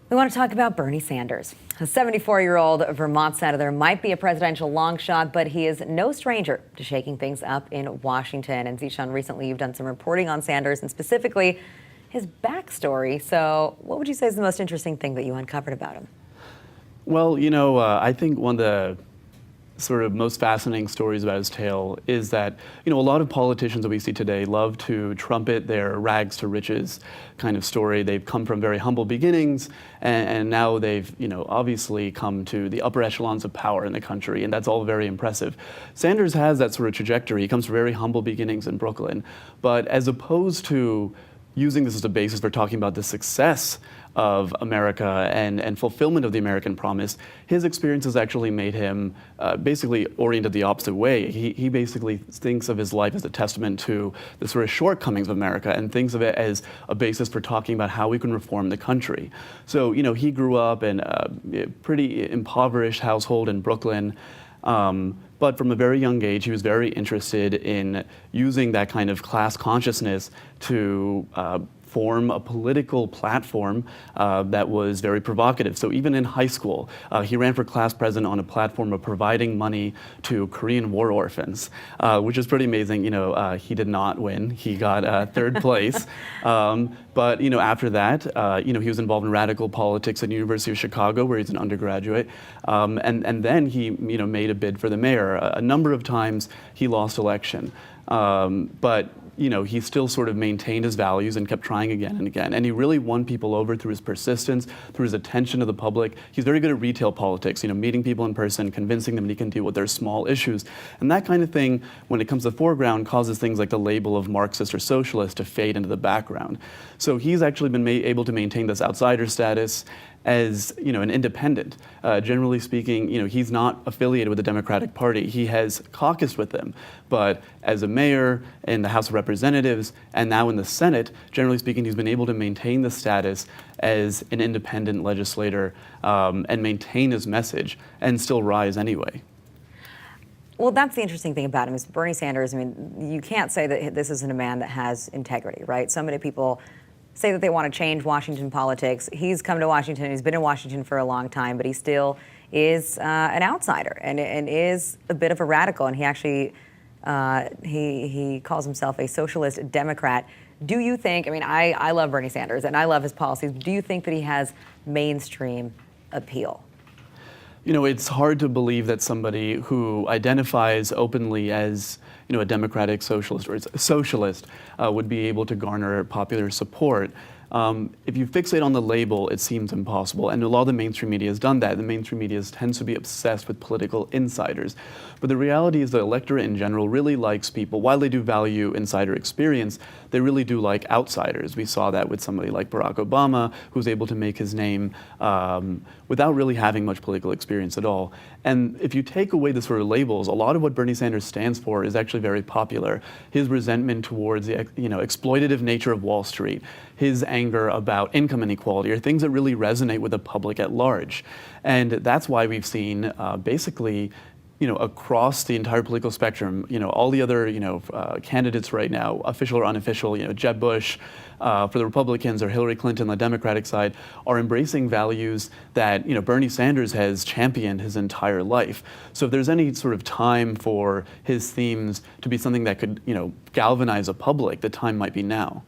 We want to talk about Bernie Sanders. A 74-year-old Vermont senator might be a presidential long shot, but he is no stranger to shaking things up in Washington. And Zishan, recently you've done some reporting on Sanders and specifically his backstory. So what would you say is the most interesting thing that you uncovered about him? Well, I think one of the sort of most fascinating stories about his tale is that, a lot of politicians that we see today love to trumpet their rags to riches kind of story. They've come from very humble beginnings, and now they've, obviously come to the upper echelons of power in the country, and that's all very impressive. Sanders has that sort of trajectory. He comes from very humble beginnings in Brooklyn, but as opposed to using this as a basis for talking about the success of America and fulfillment of the American promise, his experiences actually made him basically oriented the opposite way. He basically thinks of his life as a testament to the sort of shortcomings of America and thinks of it as a basis for talking about how we can reform the country. So, he grew up in a pretty impoverished household in Brooklyn. But from a very young age, he was very interested in using that kind of class consciousness to form a political platform that was very provocative. So even in high school, he ran for class president on a platform of providing money to Korean war orphans, which is pretty amazing. He did not win. He got third place. But after that, he was involved in radical politics at the University of Chicago, where he's an undergraduate. And then he made a bid for the mayor. A number of times he lost election. But he still sort of maintained his values and kept trying again and again. And he really won people over through his persistence, through his attention to the public. He's very good at retail politics, meeting people in person, convincing them that he can deal with their small issues. And that kind of thing, when it comes to the foreground, causes things like the label of Marxist or socialist to fade into the background. So he's actually been able to maintain this outsider status as an independent. Generally speaking, he's not affiliated with the Democratic Party. He has caucused with them, but as a mayor in the House of Representatives and now in the Senate, generally speaking, he's been able to maintain the status as an independent legislator and maintain his message and still rise anyway. Well, that's the interesting thing about him is Bernie Sanders. I mean, you can't say that this isn't a man that has integrity, right? So many people say that they want to change Washington politics. He's come to Washington, he's been in Washington for a long time, but he still is an outsider and is a bit of a radical. And he actually, he calls himself a socialist Democrat. Do you think, I love Bernie Sanders and I love his policies. Do you think that he has mainstream appeal? It's hard to believe that somebody who identifies openly as a democratic socialist or a socialist would be able to garner popular support. If you fixate on the label, it seems impossible, and a lot of the mainstream media has done that. The mainstream media tends to be obsessed with political insiders. But the reality is the electorate in general really likes people. While they do value insider experience, they really do like outsiders. We saw that with somebody like Barack Obama, who was able to make his name without really having much political experience at all. And if you take away the sort of labels, a lot of what Bernie Sanders stands for is actually very popular. His resentment towards the exploitative nature of Wall Street, his anger about income inequality are things that really resonate with the public at large. And that's why we've seen basically across the entire political spectrum, all the other, candidates right now, official or unofficial, Jeb Bush for the Republicans or Hillary Clinton on the Democratic side, are embracing values that, Bernie Sanders has championed his entire life. So if there's any sort of time for his themes to be something that could, galvanize a public, the time might be now.